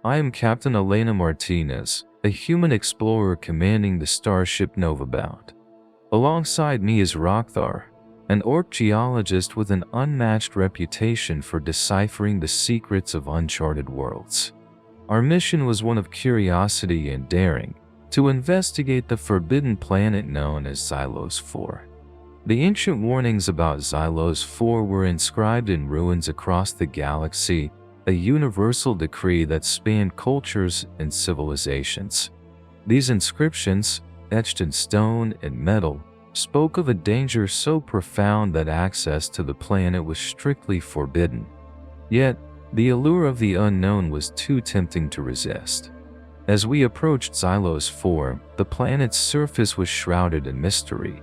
I am Captain Elena Martinez, a human explorer commanding the starship Novabound. Alongside me is Rockthar, an orc geologist with an unmatched reputation for deciphering the secrets of uncharted worlds. Our mission was one of curiosity and daring, to investigate the forbidden planet known as Xylos 4. The ancient warnings about Xylos 4 were inscribed in ruins across the galaxy, a universal decree that spanned cultures and civilizations. These inscriptions, etched in stone and metal, spoke of a danger so profound that access to the planet was strictly forbidden. Yet, the allure of the unknown was too tempting to resist. As we approached Xylos 4, the planet's surface was shrouded in mystery.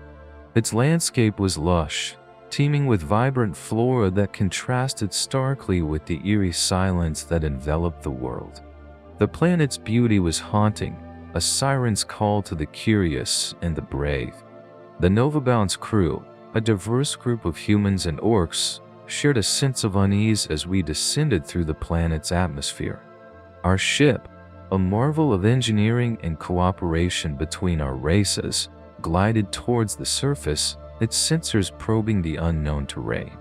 Its landscape was lush, teeming with vibrant flora that contrasted starkly with the eerie silence that enveloped the world. The planet's beauty was haunting, a siren's call to the curious and the brave. The Novabound's crew, a diverse group of humans and orcs, shared a sense of unease as we descended through the planet's atmosphere. Our ship, a marvel of engineering and cooperation between our races, glided towards the surface, its sensors probing the unknown terrain.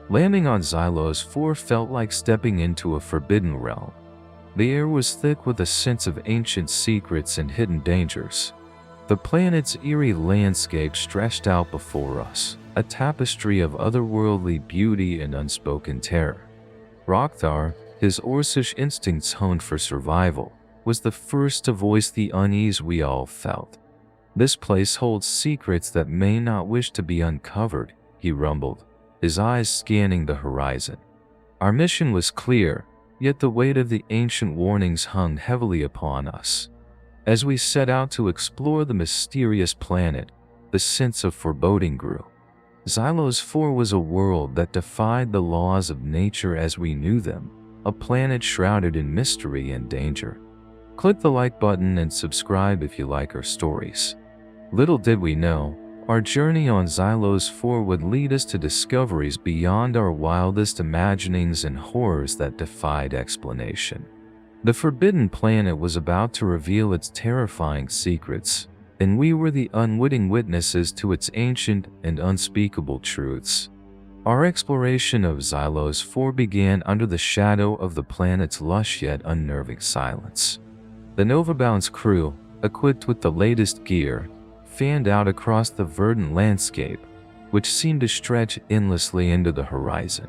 Landing on Xylos 4 felt like stepping into a forbidden realm. The air was thick with a sense of ancient secrets and hidden dangers. The planet's eerie landscape stretched out before us, a tapestry of otherworldly beauty and unspoken terror. Rockthar, his Orcish instincts honed for survival, was the first to voice the unease we all felt. "This place holds secrets that may not wish to be uncovered," he rumbled, his eyes scanning the horizon. Our mission was clear, yet the weight of the ancient warnings hung heavily upon us. As we set out to explore the mysterious planet, the sense of foreboding grew. Xylos 4 was a world that defied the laws of nature as we knew them, a planet shrouded in mystery and danger. Click the like button and subscribe if you like our stories. Little did we know, our journey on Xylos 4 would lead us to discoveries beyond our wildest imaginings and horrors that defied explanation. The forbidden planet was about to reveal its terrifying secrets, and we were the unwitting witnesses to its ancient and unspeakable truths. Our exploration of Xylos 4 began under the shadow of the planet's lush yet unnerving silence. The Novabound's crew, equipped with the latest gear, fanned out across the verdant landscape, which seemed to stretch endlessly into the horizon.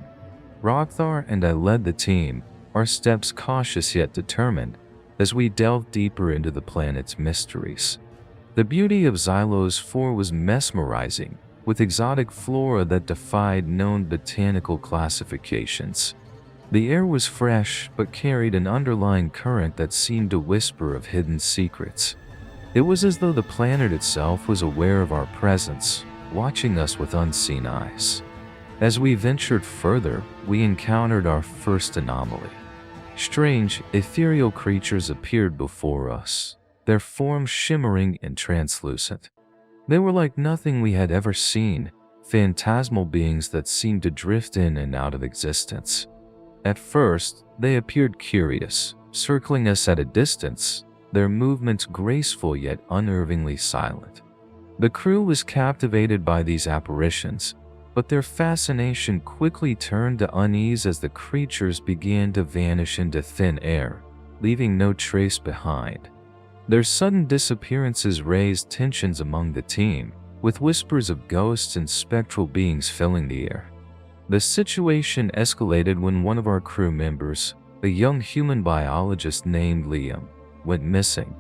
Rockthar and I led the team, our steps cautious yet determined, as we delved deeper into the planet's mysteries. The beauty of Xylos 4 was mesmerizing, with exotic flora that defied known botanical classifications. The air was fresh, but carried an underlying current that seemed to whisper of hidden secrets. It was as though the planet itself was aware of our presence, watching us with unseen eyes. As we ventured further, we encountered our first anomaly. Strange, ethereal creatures appeared before us, their forms shimmering and translucent. They were like nothing we had ever seen, phantasmal beings that seemed to drift in and out of existence. At first, they appeared curious, circling us at a distance, their movements graceful yet unnervingly silent. The crew was captivated by these apparitions, but their fascination quickly turned to unease as the creatures began to vanish into thin air, leaving no trace behind. Their sudden disappearances raised tensions among the team, with whispers of ghosts and spectral beings filling the air. The situation escalated when one of our crew members, a young human biologist named Liam, went missing.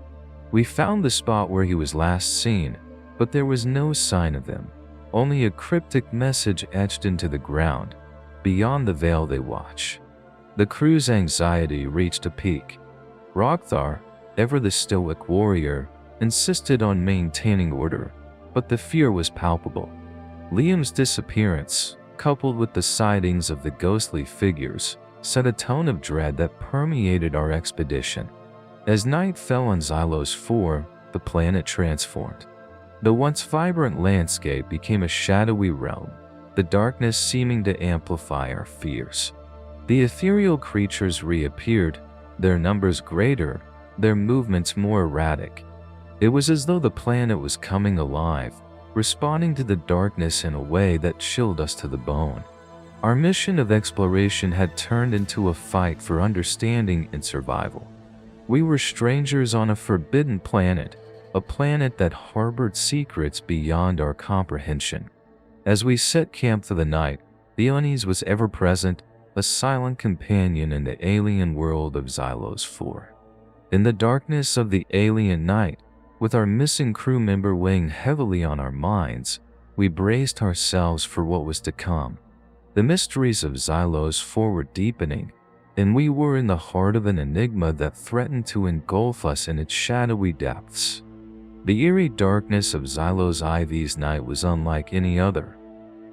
We found the spot where he was last seen, but there was no sign of him, only a cryptic message etched into the ground, "Beyond the veil they watch." The crew's anxiety reached a peak. Rockthar, ever the stoic warrior, insisted on maintaining order, but the fear was palpable. Liam's disappearance, coupled with the sightings of the ghostly figures, set a tone of dread that permeated our expedition. As night fell on Xylos 4, the planet transformed. The once vibrant landscape became a shadowy realm, the darkness seeming to amplify our fears. The ethereal creatures reappeared, their numbers greater, their movements more erratic. It was as though the planet was coming alive, responding to the darkness in a way that chilled us to the bone. Our mission of exploration had turned into a fight for understanding and survival. We were strangers on a forbidden planet, a planet that harbored secrets beyond our comprehension. As we set camp for the night, the unease was ever present, a silent companion in the alien world of Xylos 4. In the darkness of the alien night, with our missing crew member weighing heavily on our minds, we braced ourselves for what was to come. The mysteries of Xylos 4 were deepening, and we were in the heart of an enigma that threatened to engulf us in its shadowy depths. The eerie darkness of Xylos IV's night was unlike any other.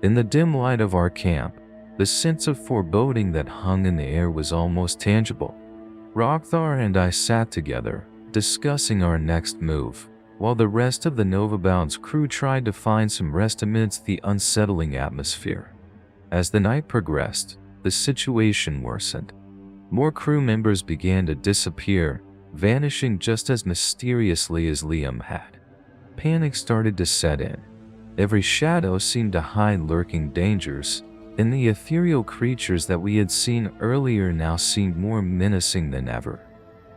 In the dim light of our camp, the sense of foreboding that hung in the air was almost tangible. Rockthar and I sat together, discussing our next move, while the rest of the Novabound's crew tried to find some rest amidst the unsettling atmosphere. As the night progressed, the situation worsened. More crew members began to disappear, vanishing just as mysteriously as Liam had. Panic started to set in. Every shadow seemed to hide lurking dangers, and the ethereal creatures that we had seen earlier now seemed more menacing than ever.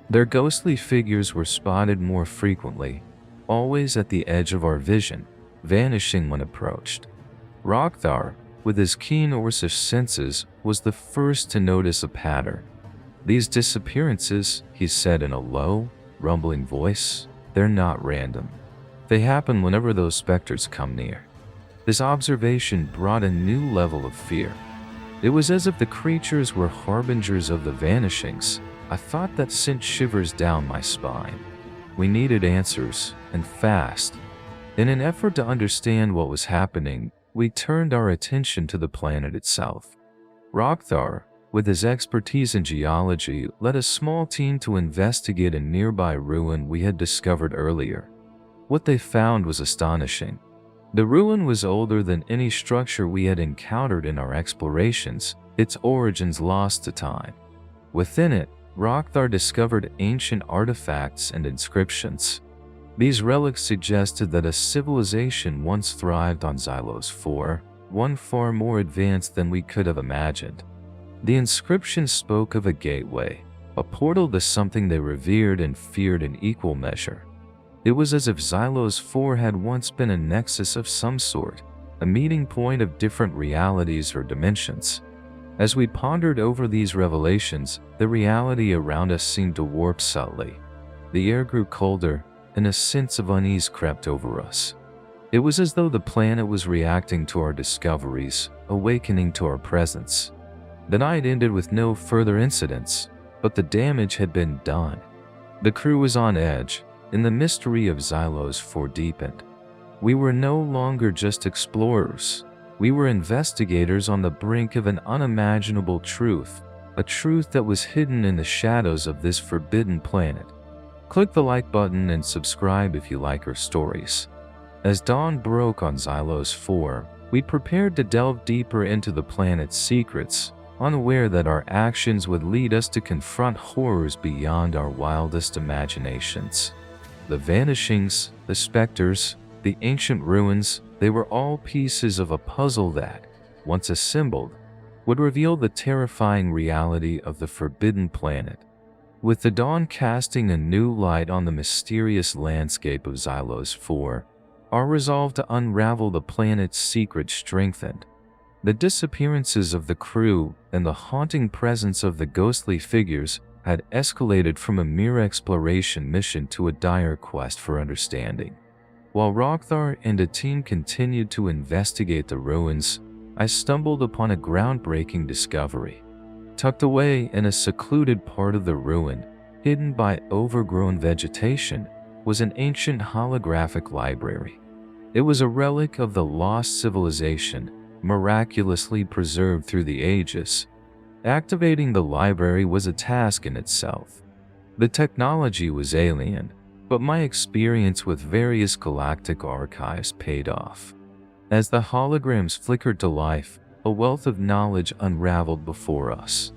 Their ghostly figures were spotted more frequently, always at the edge of our vision, vanishing when approached. Rockthar, with his keen Orcish senses, was the first to notice a pattern. "These disappearances," he said in a low, rumbling voice, "they're not random. They happen whenever those specters come near." This observation brought a new level of fear. It was as if the creatures were harbingers of the vanishings, a thought that sent shivers down my spine. We needed answers, and fast. In an effort to understand what was happening, we turned our attention to the planet itself. Rockthar, with his expertise in geology, led a small team to investigate a nearby ruin we had discovered earlier. What they found was astonishing. The ruin was older than any structure we had encountered in our explorations, its origins lost to time. Within it, Rockthar discovered ancient artifacts and inscriptions. These relics suggested that a civilization once thrived on Xylos 4, one far more advanced than we could have imagined. The inscriptions spoke of a gateway, a portal to something they revered and feared in equal measure. It was as if Xylos 4 had once been a nexus of some sort, a meeting point of different realities or dimensions. As we pondered over these revelations, the reality around us seemed to warp subtly. The air grew colder, and a sense of unease crept over us. It was as though the planet was reacting to our discoveries, awakening to our presence. The night ended with no further incidents, but the damage had been done. The crew was on edge, and the mystery of Xylos 4 deepened. We were no longer just explorers. We were investigators on the brink of an unimaginable truth, a truth that was hidden in the shadows of this forbidden planet. Click the like button and subscribe if you like our stories. As dawn broke on Xylos 4, we prepared to delve deeper into the planet's secrets, unaware that our actions would lead us to confront horrors beyond our wildest imaginations. The vanishings, the specters, the ancient ruins, they were all pieces of a puzzle that, once assembled, would reveal the terrifying reality of the forbidden planet. With the dawn casting a new light on the mysterious landscape of Xylos 4, our resolve to unravel the planet's secret strengthened. The disappearances of the crew and the haunting presence of the ghostly figures had escalated from a mere exploration mission to a dire quest for understanding. While Rockthar and a team continued to investigate the ruins, I stumbled upon a groundbreaking discovery. Tucked away in a secluded part of the ruin, hidden by overgrown vegetation, was an ancient holographic library. It was a relic of the lost civilization, miraculously preserved through the ages. Activating the library was a task in itself. The technology was alien, but my experience with various galactic archives paid off. As the holograms flickered to life, a wealth of knowledge unraveled before us.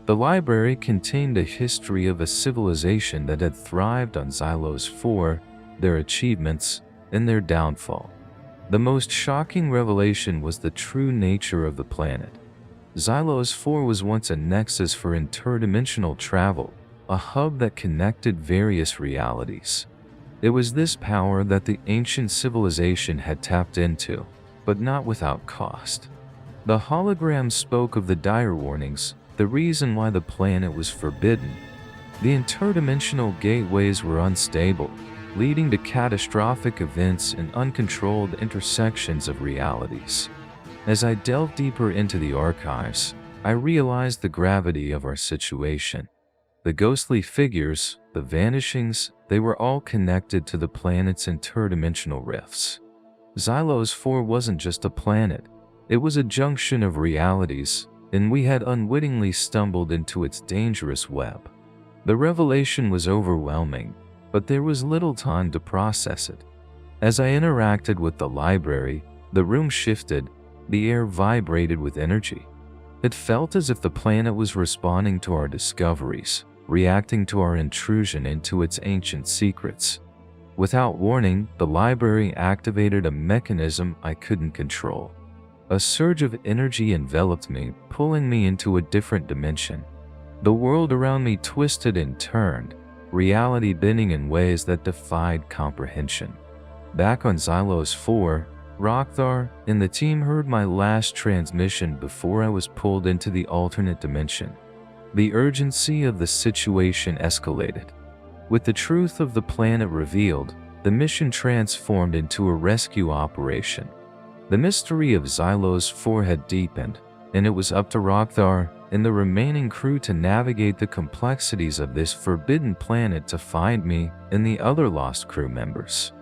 The library contained a history of a civilization that had thrived on Xylos 4, their achievements, and their downfall. The most shocking revelation was the true nature of the planet. Xylos 4 was once a nexus for interdimensional travel, a hub that connected various realities. It was this power that the ancient civilization had tapped into, but not without cost. The hologram spoke of the dire warnings, the reason why the planet was forbidden. The interdimensional gateways were unstable, leading to catastrophic events and uncontrolled intersections of realities. As I delved deeper into the archives, I realized the gravity of our situation. The ghostly figures, the vanishings, they were all connected to the planet's interdimensional rifts. Xylos 4 wasn't just a planet, it was a junction of realities, and we had unwittingly stumbled into its dangerous web. The revelation was overwhelming, but there was little time to process it. As I interacted with the library, the room shifted, the air vibrated with energy. It felt as if the planet was responding to our discoveries, reacting to our intrusion into its ancient secrets. Without warning, the library activated a mechanism I couldn't control. A surge of energy enveloped me, pulling me into a different dimension. The world around me twisted and turned, reality bending in ways that defied comprehension. Back on Xylos 4, Rockthar and the team heard my last transmission before I was pulled into the alternate dimension. The urgency of the situation escalated. With the truth of the planet revealed, the mission transformed into a rescue operation. The mystery of Xylos 4 had deepened, and it was up to Rockthar and the remaining crew to navigate the complexities of this forbidden planet to find me and the other lost crew members.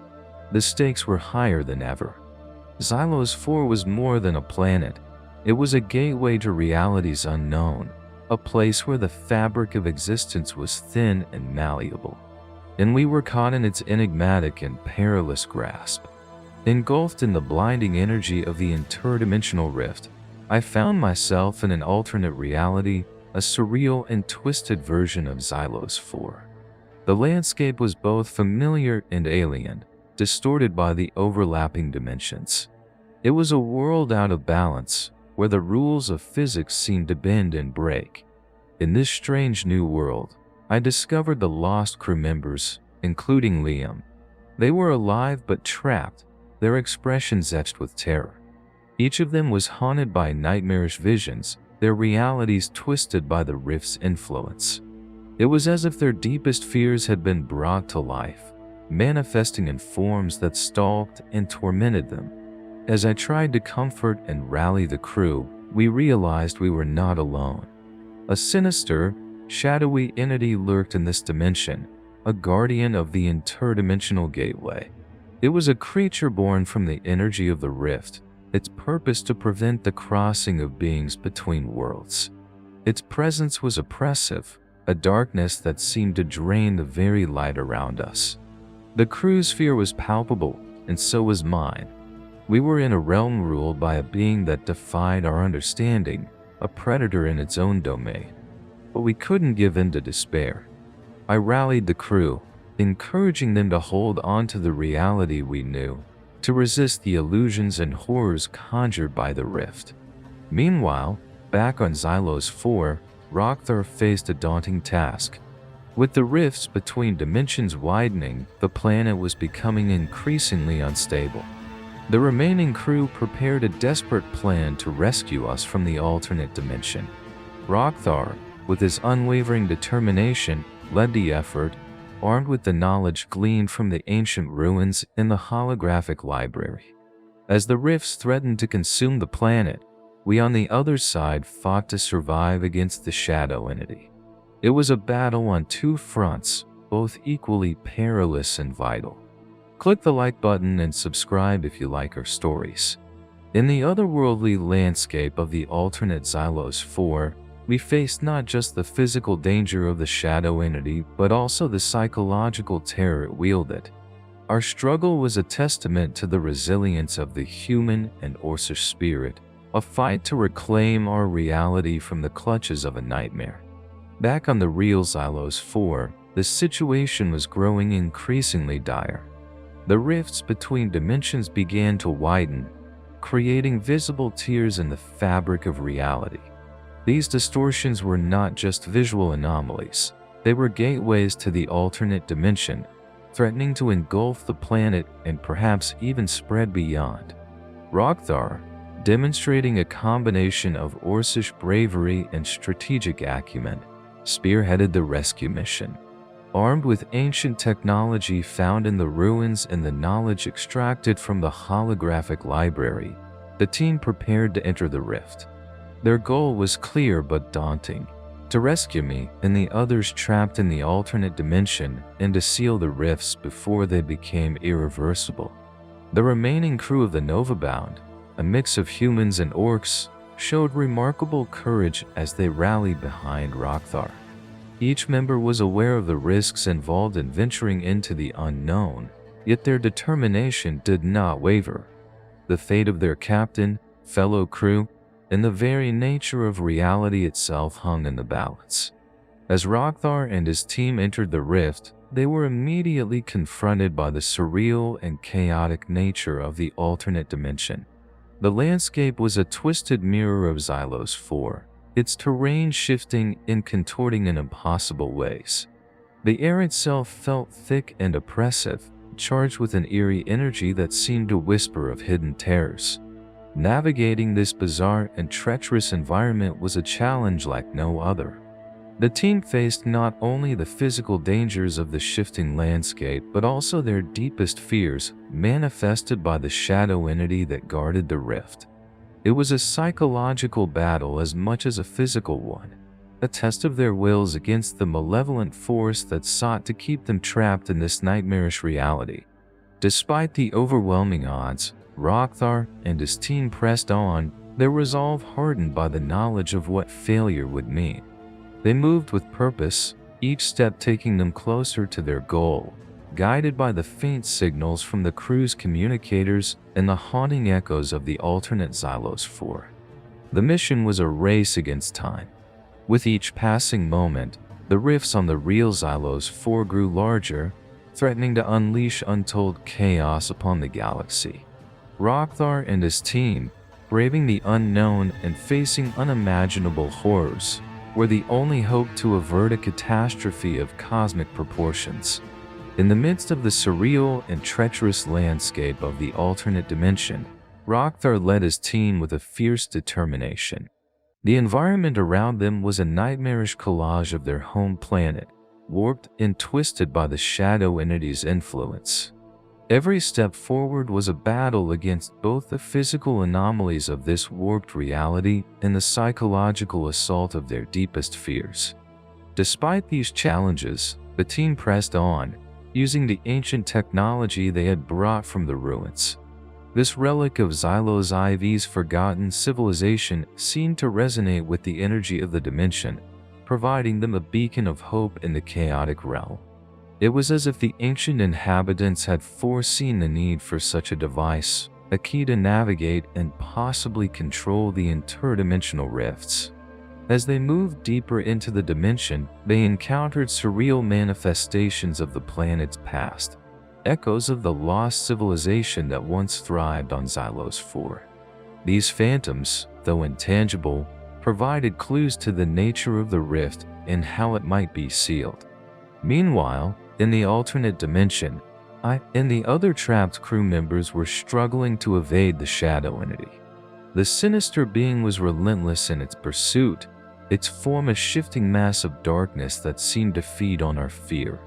The stakes were higher than ever. Xylos 4 was more than a planet. It was a gateway to realities unknown, a place where the fabric of existence was thin and malleable, and we were caught in its enigmatic and perilous grasp. Engulfed in the blinding energy of the interdimensional rift, I found myself in an alternate reality, a surreal and twisted version of Xylos 4. The landscape was both familiar and alien, distorted by the overlapping dimensions. It was a world out of balance, where the rules of physics seemed to bend and break. In this strange new world, I discovered the lost crew members, including Liam. They were alive but trapped, their expressions etched with terror. Each of them was haunted by nightmarish visions, their realities twisted by the rift's influence. It was as if their deepest fears had been brought to life, manifesting in forms that stalked and tormented them. As I tried to comfort and rally the crew, we realized we were not alone. A sinister, shadowy entity lurked in this dimension, a guardian of the interdimensional gateway. It was a creature born from the energy of the rift, its purpose to prevent the crossing of beings between worlds. Its presence was oppressive, a darkness that seemed to drain the very light around us. The crew's fear was palpable, and so was mine. We were in a realm ruled by a being that defied our understanding, a predator in its own domain. But we couldn't give in to despair. I rallied the crew, encouraging them to hold on to the reality we knew, to resist the illusions and horrors conjured by the rift. Meanwhile, back on Xylos 4, Rockthar faced a daunting task. With the rifts between dimensions widening, the planet was becoming increasingly unstable. The remaining crew prepared a desperate plan to rescue us from the alternate dimension. Rockthar, with his unwavering determination, led the effort, armed with the knowledge gleaned from the ancient ruins in the holographic library. As the rifts threatened to consume the planet, we on the other side fought to survive against the shadow entity. It was a battle on two fronts, both equally perilous and vital. Click the like button and subscribe if you like our stories. In the otherworldly landscape of the alternate Xylos 4, we faced not just the physical danger of the shadow entity, but also the psychological terror it wielded. Our struggle was a testament to the resilience of the human and Orcish spirit, a fight to reclaim our reality from the clutches of a nightmare. Back on the real Xylos 4, the situation was growing increasingly dire. The rifts between dimensions began to widen, creating visible tears in the fabric of reality. These distortions were not just visual anomalies, they were gateways to the alternate dimension, threatening to engulf the planet and perhaps even spread beyond. Rokthar, demonstrating a combination of Orcish bravery and strategic acumen, spearheaded the rescue mission. Armed with ancient technology found in the ruins and the knowledge extracted from the holographic library, the team prepared to enter the rift. Their goal was clear but daunting: to rescue me and the others trapped in the alternate dimension and to seal the rifts before they became irreversible. The remaining crew of the Novabound, a mix of humans and orcs, showed remarkable courage as they rallied behind Rokthar. Each member was aware of the risks involved in venturing into the unknown, yet their determination did not waver. The fate of their captain, fellow crew, and the very nature of reality itself hung in the balance. As Rokthar and his team entered the rift, they were immediately confronted by the surreal and chaotic nature of the alternate dimension. The landscape was a twisted mirror of Xylos 4, its terrain shifting and contorting in impossible ways. The air itself felt thick and oppressive, charged with an eerie energy that seemed to whisper of hidden terrors. Navigating this bizarre and treacherous environment was a challenge like no other. The team faced not only the physical dangers of the shifting landscape, but also their deepest fears, manifested by the shadow entity that guarded the rift. It was a psychological battle as much as a physical one, a test of their wills against the malevolent force that sought to keep them trapped in this nightmarish reality. Despite the overwhelming odds, Rokthar and his team pressed on, their resolve hardened by the knowledge of what failure would mean. They moved with purpose, each step taking them closer to their goal, guided by the faint signals from the crew's communicators and the haunting echoes of the alternate Xylos 4. The mission was a race against time. With each passing moment, the rifts on the real Xylos 4 grew larger, threatening to unleash untold chaos upon the galaxy. Rokthar and his team, braving the unknown and facing unimaginable horrors, were the only hope to avert a catastrophe of cosmic proportions. In the midst of the surreal and treacherous landscape of the alternate dimension, Rokthar led his team with a fierce determination. The environment around them was a nightmarish collage of their home planet, warped and twisted by the shadow entity's influence. Every step forward was a battle against both the physical anomalies of this warped reality and the psychological assault of their deepest fears. Despite these challenges, the team pressed on, using the ancient technology they had brought from the ruins. This relic of Xylos IV's forgotten civilization seemed to resonate with the energy of the dimension, providing them a beacon of hope in the chaotic realm. It was as if the ancient inhabitants had foreseen the need for such a device, a key to navigate and possibly control the interdimensional rifts. As they moved deeper into the dimension, they encountered surreal manifestations of the planet's past, echoes of the lost civilization that once thrived on Xylos 4. These phantoms, though intangible, provided clues to the nature of the rift and how it might be sealed. Meanwhile, in the alternate dimension, I and the other trapped crew members were struggling to evade the shadow entity. The sinister being was relentless in its pursuit, its form a shifting mass of darkness that seemed to feed on our fear.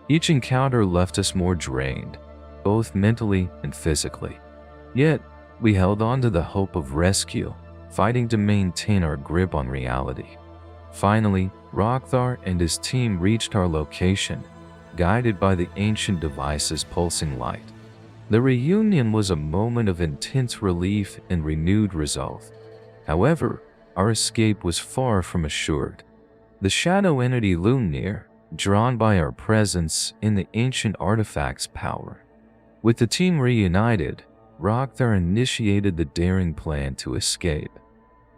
Each encounter left us more drained, both mentally and physically. Yet, we held on to the hope of rescue, fighting to maintain our grip on reality. Finally, Rokthar and his team reached our location, guided by the ancient device's pulsing light. The reunion was a moment of intense relief and renewed resolve. However, our escape was far from assured. The shadow entity loomed near, drawn by our presence in the ancient artifact's power. With the team reunited, Rokthar initiated the daring plan to escape.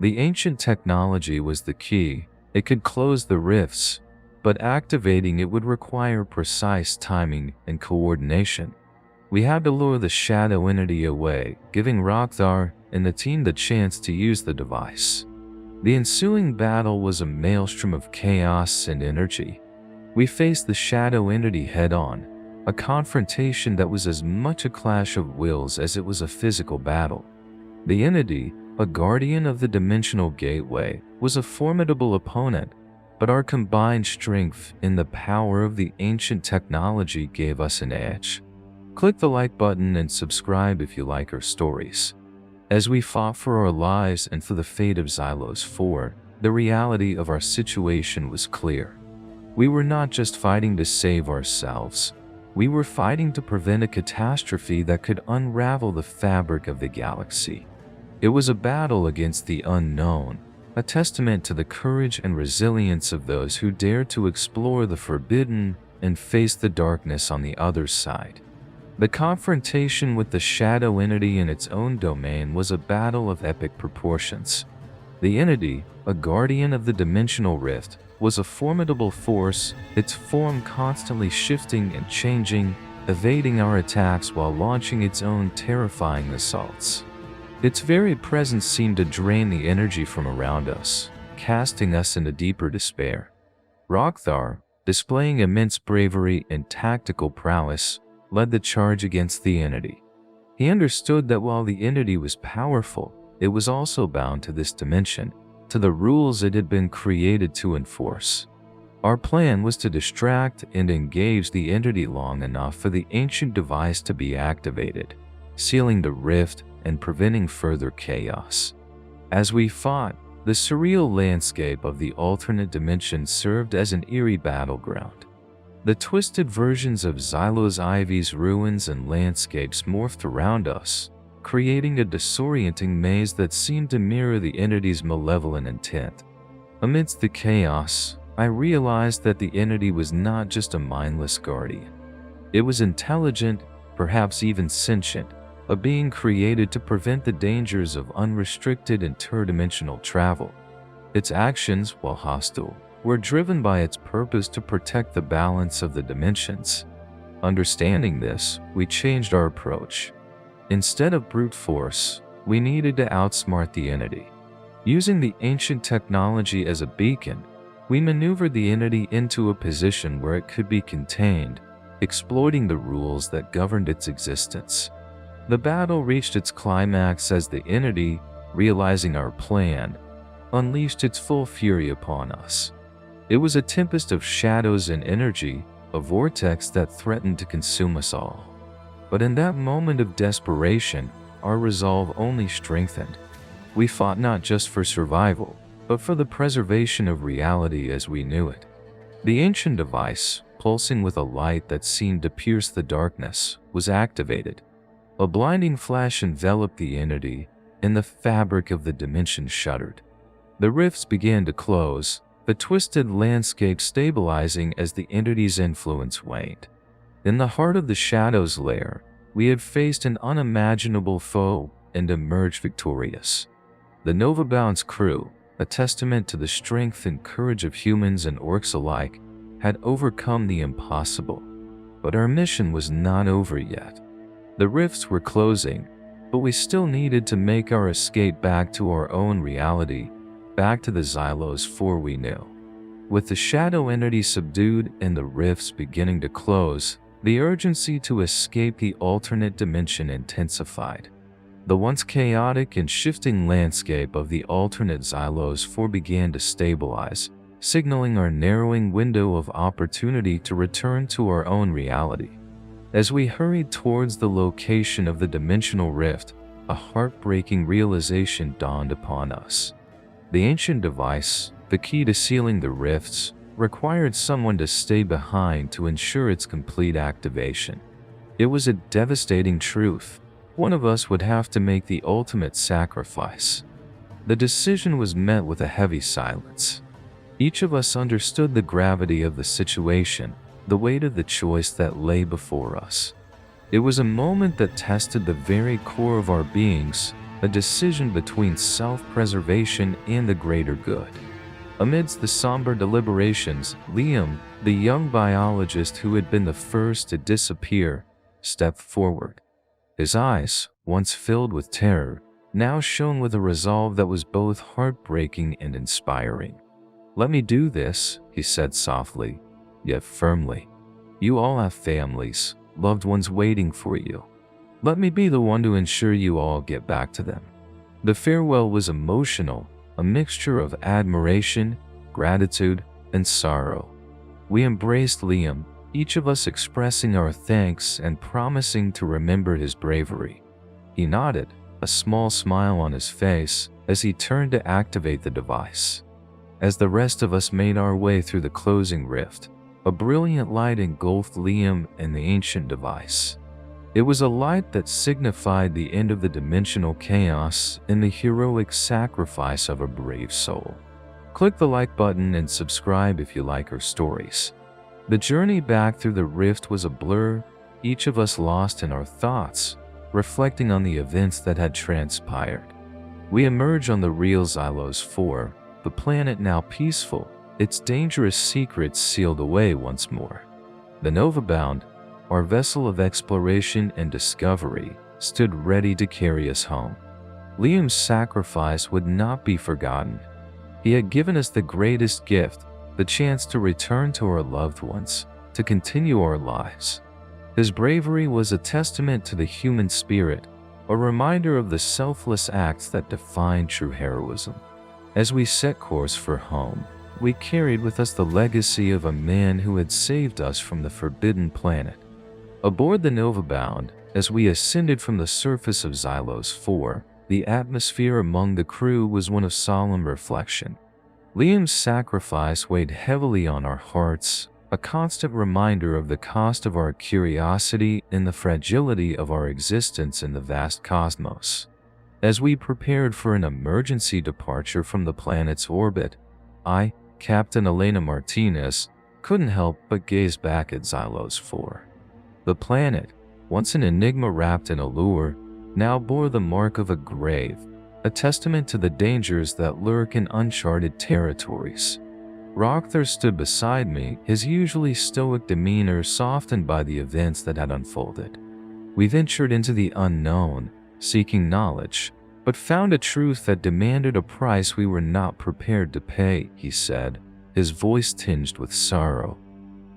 The ancient technology was the key, It could close the rifts, but activating it would require precise timing and coordination. We had to lure the shadow entity away, giving Rockthar and the team the chance to use the device. The ensuing battle was a maelstrom of chaos and energy. We faced the shadow entity head-on, a confrontation that was as much a clash of wills as it was a physical battle. The entity, a guardian of the dimensional gateway, was a formidable opponent, but our combined strength in the power of the ancient technology gave us an edge. Click the like button and subscribe if you like our stories. As we fought for our lives and for the fate of Xylos 4, the reality of our situation was clear. We were not just fighting to save ourselves. We were fighting to prevent a catastrophe that could unravel the fabric of the galaxy. It was a battle against the unknown, a testament to the courage and resilience of those who dared to explore the forbidden and face the darkness on the other side. The confrontation with the shadow entity in its own domain was a battle of epic proportions. The entity, a guardian of the dimensional rift, was a formidable force, its form constantly shifting and changing, evading our attacks while launching its own terrifying assaults. Its very presence seemed to drain the energy from around us, casting us into deeper despair. Rockthar, displaying immense bravery and tactical prowess, led the charge against the entity. He understood that while the entity was powerful, it was also bound to this dimension, to the rules it had been created to enforce. Our plan was to distract and engage the entity long enough for the ancient device to be activated, sealing the rift and preventing further chaos. As we fought, the surreal landscape of the alternate dimension served as an eerie battleground. The twisted versions of Xylos Ivy's ruins and landscapes morphed around us, creating a disorienting maze that seemed to mirror the entity's malevolent intent. Amidst the chaos, I realized that the entity was not just a mindless guardian. It was intelligent, perhaps even sentient, a being created to prevent the dangers of unrestricted interdimensional travel. Its actions, while hostile, were driven by its purpose to protect the balance of the dimensions. Understanding this, we changed our approach. Instead of brute force, we needed to outsmart the entity. Using the ancient technology as a beacon, we maneuvered the entity into a position where it could be contained, exploiting the rules that governed its existence. The battle reached its climax as the entity, realizing our plan, unleashed its full fury upon us. It was a tempest of shadows and energy, a vortex that threatened to consume us all. But in that moment of desperation, our resolve only strengthened. We fought not just for survival, but for the preservation of reality as we knew it. The ancient device, pulsing with a light that seemed to pierce the darkness, was activated. A blinding flash enveloped the entity, and the fabric of the dimension shuddered. The rifts began to close, the twisted landscape stabilizing as the entity's influence waned. In the heart of the Shadow's lair, we had faced an unimaginable foe and emerged victorious. The Novabound's crew, a testament to the strength and courage of humans and orcs alike, had overcome the impossible. But our mission was not over yet. The rifts were closing, but we still needed to make our escape back to our own reality, back to the Xylos 4 we knew. With the shadow entity subdued and the rifts beginning to close, the urgency to escape the alternate dimension intensified. The once chaotic and shifting landscape of the alternate Xylos 4 began to stabilize, signaling our narrowing window of opportunity to return to our own reality. As we hurried towards the location of the dimensional rift, a heartbreaking realization dawned upon us. The ancient device, the key to sealing the rifts, required someone to stay behind to ensure its complete activation. It was a devastating truth. One of us would have to make the ultimate sacrifice. The decision was met with a heavy silence. Each of us understood the gravity of the situation, the weight of the choice that lay before us. It was a moment that tested the very core of our beings, a decision between self-preservation and the greater good. Amidst the somber deliberations, Liam, the young biologist who had been the first to disappear, stepped forward. His eyes, once filled with terror, now shone with a resolve that was both heartbreaking and inspiring. "Let me do this," he said softly, yet firmly. "You all have families, loved ones waiting for you. Let me be the one to ensure you all get back to them." The farewell was emotional, a mixture of admiration, gratitude, and sorrow. We embraced Liam, each of us expressing our thanks and promising to remember his bravery. He nodded, a small smile on his face, as he turned to activate the device. As the rest of us made our way through the closing rift, a brilliant light engulfed Liam and the ancient device. It was a light that signified the end of the dimensional chaos and the heroic sacrifice of a brave soul. Click the like button and subscribe if you like our stories. The journey back through the rift was a blur, each of us lost in our thoughts, reflecting on the events that had transpired. We emerge on the real Xylos 4, the planet now peaceful, its dangerous secrets sealed away once more. The Novabound, our vessel of exploration and discovery, stood ready to carry us home. Liam's sacrifice would not be forgotten. He had given us the greatest gift, the chance to return to our loved ones, to continue our lives. His bravery was a testament to the human spirit, a reminder of the selfless acts that define true heroism. As we set course for home, we carried with us the legacy of a man who had saved us from the forbidden planet. Aboard the Novabound, as we ascended from the surface of Xylos 4, the atmosphere among the crew was one of solemn reflection. Liam's sacrifice weighed heavily on our hearts, a constant reminder of the cost of our curiosity and the fragility of our existence in the vast cosmos. As we prepared for an emergency departure from the planet's orbit, I, Captain Elena Martinez, couldn't help but gaze back at Xylos 4. The planet, once an enigma wrapped in allure, now bore the mark of a grave, a testament to the dangers that lurk in uncharted territories. Rockthar stood beside me, his usually stoic demeanor softened by the events that had unfolded. We ventured into the unknown, seeking knowledge, but found a truth that demanded a price we were not prepared to pay, he said, his voice tinged with sorrow.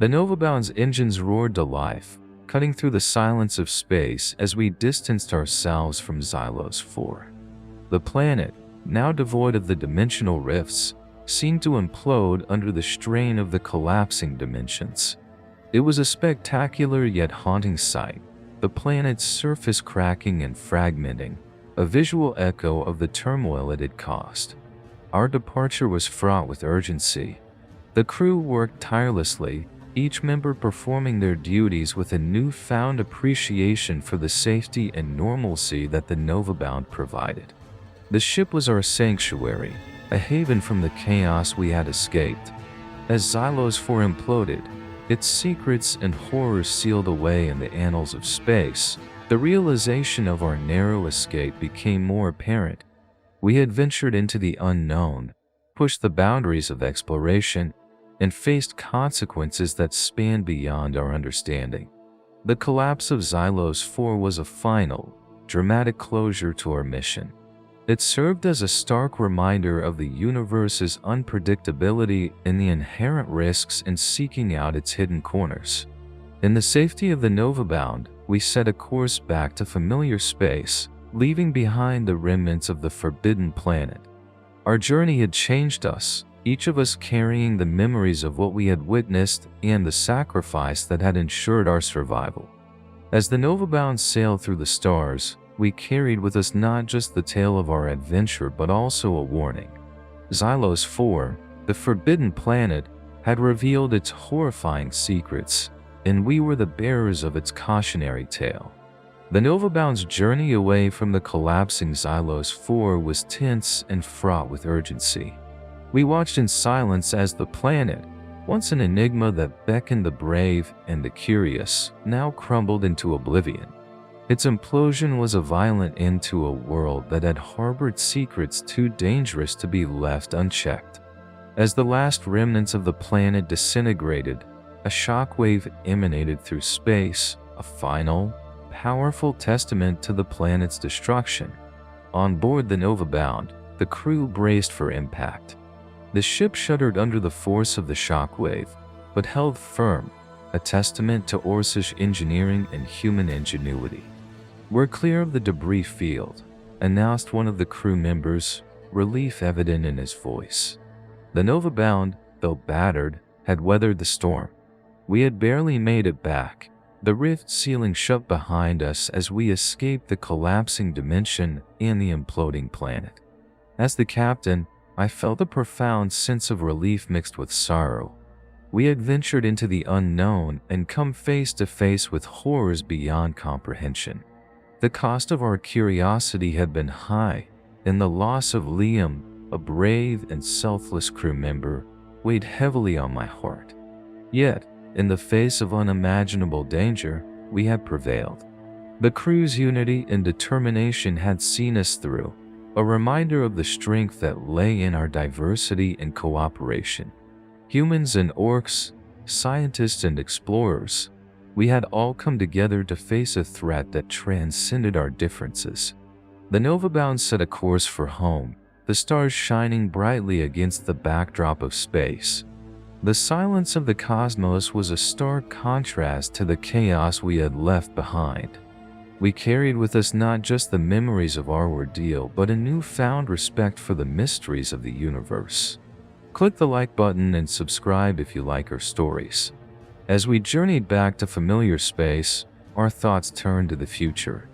The Novabound's engines roared to life, cutting through the silence of space as we distanced ourselves from Xylos 4. The planet, now devoid of the dimensional rifts, seemed to implode under the strain of the collapsing dimensions. It was a spectacular yet haunting sight, the planet's surface cracking and fragmenting, a visual echo of the turmoil it had caused. Our departure was fraught with urgency. The crew worked tirelessly, each member performing their duties with a newfound appreciation for the safety and normalcy that the Novabound provided. The ship was our sanctuary, a haven from the chaos we had escaped. As Xylos 4 imploded, its secrets and horrors sealed away in the annals of space, the realization of our narrow escape became more apparent. We had ventured into the unknown, pushed the boundaries of exploration, and faced consequences that spanned beyond our understanding. The collapse of Xylos 4 was a final, dramatic closure to our mission. It served as a stark reminder of the universe's unpredictability and the inherent risks in seeking out its hidden corners. In the safety of the Novabound, we set a course back to familiar space, leaving behind the remnants of the forbidden planet. Our journey had changed us, each of us carrying the memories of what we had witnessed and the sacrifice that had ensured our survival. As the Novabound sailed through the stars, we carried with us not just the tale of our adventure but also a warning. Xylos 4, the forbidden planet, had revealed its horrifying secrets, and we were the bearers of its cautionary tale. The Novabound's journey away from the collapsing Xylos 4 was tense and fraught with urgency. We watched in silence as the planet, once an enigma that beckoned the brave and the curious, now crumbled into oblivion. Its implosion was a violent end to a world that had harbored secrets too dangerous to be left unchecked. As the last remnants of the planet disintegrated, a shockwave emanated through space, a final, powerful testament to the planet's destruction. On board the Nova-bound, the crew braced for impact. The ship shuddered under the force of the shockwave, but held firm, a testament to Orcish engineering and human ingenuity. "We're clear of the debris field," announced one of the crew members, relief evident in his voice. The Nova-bound, though battered, had weathered the storm. We had barely made it back, the rift sealing shut behind us as we escaped the collapsing dimension and the imploding planet. As the captain, I felt a profound sense of relief mixed with sorrow. We had ventured into the unknown and come face to face with horrors beyond comprehension. The cost of our curiosity had been high, and the loss of Liam, a brave and selfless crew member, weighed heavily on my heart. Yet, in the face of unimaginable danger, we had prevailed. The crew's unity and determination had seen us through, a reminder of the strength that lay in our diversity and cooperation. Humans and orcs, scientists and explorers, we had all come together to face a threat that transcended our differences. The Nova-bound set a course for home, the stars shining brightly against the backdrop of space. The silence of the cosmos was a stark contrast to the chaos we had left behind. We carried with us not just the memories of our ordeal, but a newfound respect for the mysteries of the universe. Click the like button and subscribe if you like our stories. As we journeyed back to familiar space, our thoughts turned to the future.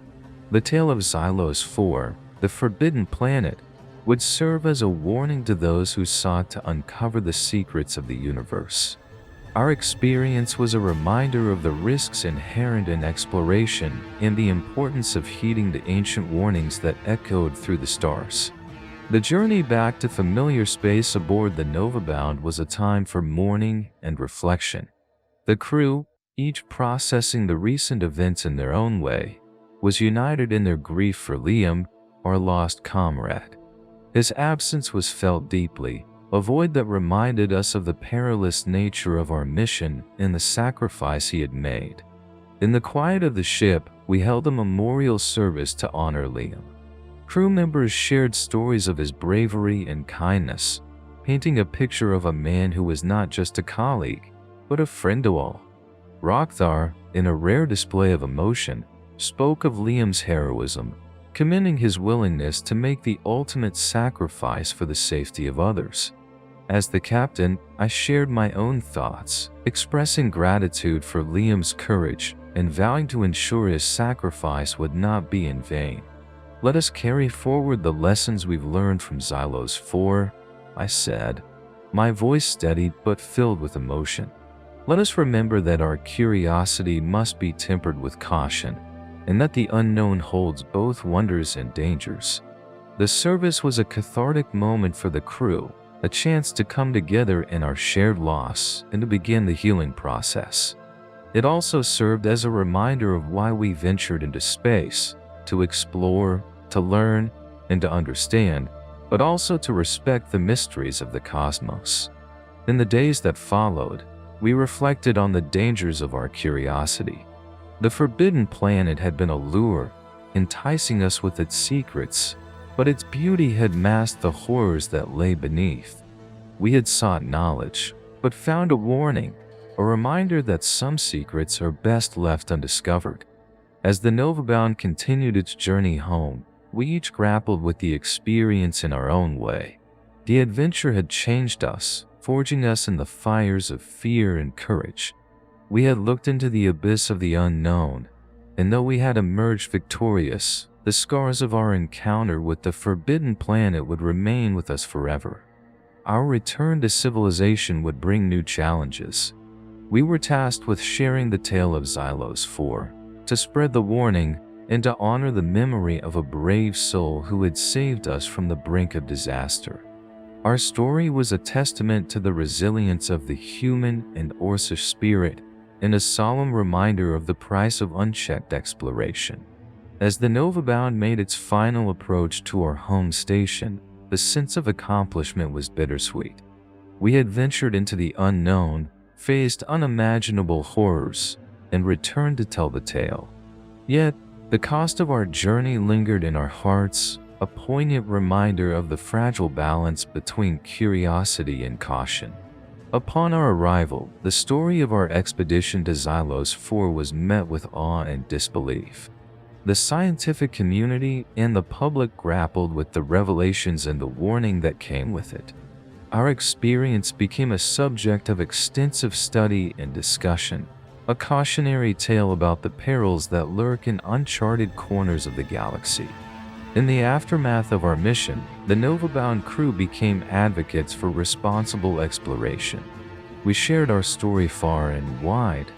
The tale of Xylos 4, the Forbidden Planet, would serve as a warning to those who sought to uncover the secrets of the universe. Our experience was a reminder of the risks inherent in exploration and the importance of heeding the ancient warnings that echoed through the stars. The journey back to familiar space aboard the Nova-bound was a time for mourning and reflection. The crew, each processing the recent events in their own way, was united in their grief for Liam, our lost comrade. His absence was felt deeply, a void that reminded us of the perilous nature of our mission and the sacrifice he had made. In the quiet of the ship, we held a memorial service to honor Liam. Crew members shared stories of his bravery and kindness, painting a picture of a man who was not just a colleague, but a friend to all. Rockthar, in a rare display of emotion, spoke of Liam's heroism, commending his willingness to make the ultimate sacrifice for the safety of others. As the captain, I shared my own thoughts, expressing gratitude for Liam's courage and vowing to ensure his sacrifice would not be in vain. "Let us carry forward the lessons we've learned from Xylos 4, I said, my voice steady but filled with emotion. "Let us remember that our curiosity must be tempered with caution, and that the unknown holds both wonders and dangers." The service was a cathartic moment for the crew, a chance to come together in our shared loss and to begin the healing process. It also served as a reminder of why we ventured into space, to explore, to learn, and to understand, but also to respect the mysteries of the cosmos. In the days that followed, we reflected on the dangers of our curiosity. The Forbidden Planet had been a lure, enticing us with its secrets, but its beauty had masked the horrors that lay beneath. We had sought knowledge, but found a warning, a reminder that some secrets are best left undiscovered. As the Nova-bound continued its journey home, we each grappled with the experience in our own way. The adventure had changed us, forging us in the fires of fear and courage. We had looked into the abyss of the unknown, and though we had emerged victorious, the scars of our encounter with the Forbidden Planet would remain with us forever. Our return to civilization would bring new challenges. We were tasked with sharing the tale of Xylos 4, to spread the warning, and to honor the memory of a brave soul who had saved us from the brink of disaster. Our story was a testament to the resilience of the human and Orcish spirit, and a solemn reminder of the price of unchecked exploration. As the Nova-bound made its final approach to our home station, the sense of accomplishment was bittersweet. We had ventured into the unknown, faced unimaginable horrors, and returned to tell the tale. Yet, the cost of our journey lingered in our hearts, a poignant reminder of the fragile balance between curiosity and caution. Upon our arrival, the story of our expedition to Xylos 4 was met with awe and disbelief. The scientific community and the public grappled with the revelations and the warning that came with it. Our experience became a subject of extensive study and discussion, a cautionary tale about the perils that lurk in uncharted corners of the galaxy. In the aftermath of our mission, the Nova-bound crew became advocates for responsible exploration. We shared our story far and wide,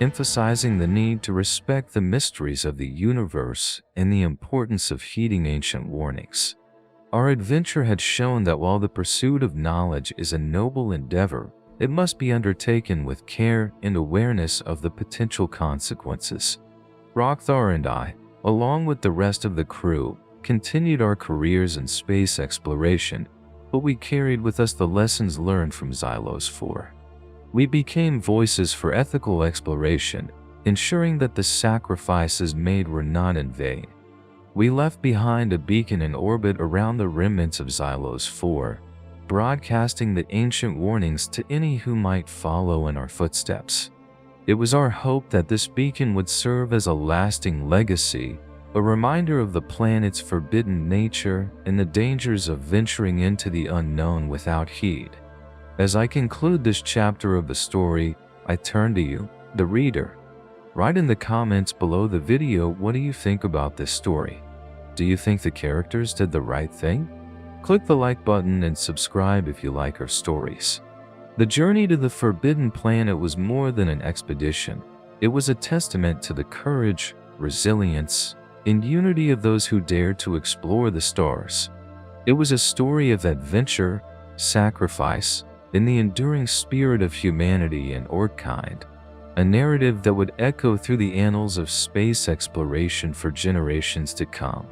emphasizing the need to respect the mysteries of the universe and the importance of heeding ancient warnings. Our adventure had shown that while the pursuit of knowledge is a noble endeavor, it must be undertaken with care and awareness of the potential consequences. Rockthar and I, along with the rest of the crew, continued our careers in space exploration, but we carried with us the lessons learned from Xylos 4. We became voices for ethical exploration, ensuring that the sacrifices made were not in vain. We left behind a beacon in orbit around the remnants of Xylos 4, broadcasting the ancient warnings to any who might follow in our footsteps. It was our hope that this beacon would serve as a lasting legacy, a reminder of the planet's forbidden nature and the dangers of venturing into the unknown without heed. As I conclude this chapter of the story, I turn to you, the reader. Write in the comments below the video, what do you think about this story? Do you think the characters did the right thing? Click the like button and subscribe if you like our stories. The journey to the Forbidden Planet was more than an expedition. It was a testament to the courage, resilience, and unity of those who dared to explore the stars. It was a story of adventure, sacrifice, and the enduring spirit of humanity and Orkkind, a narrative that would echo through the annals of space exploration for generations to come.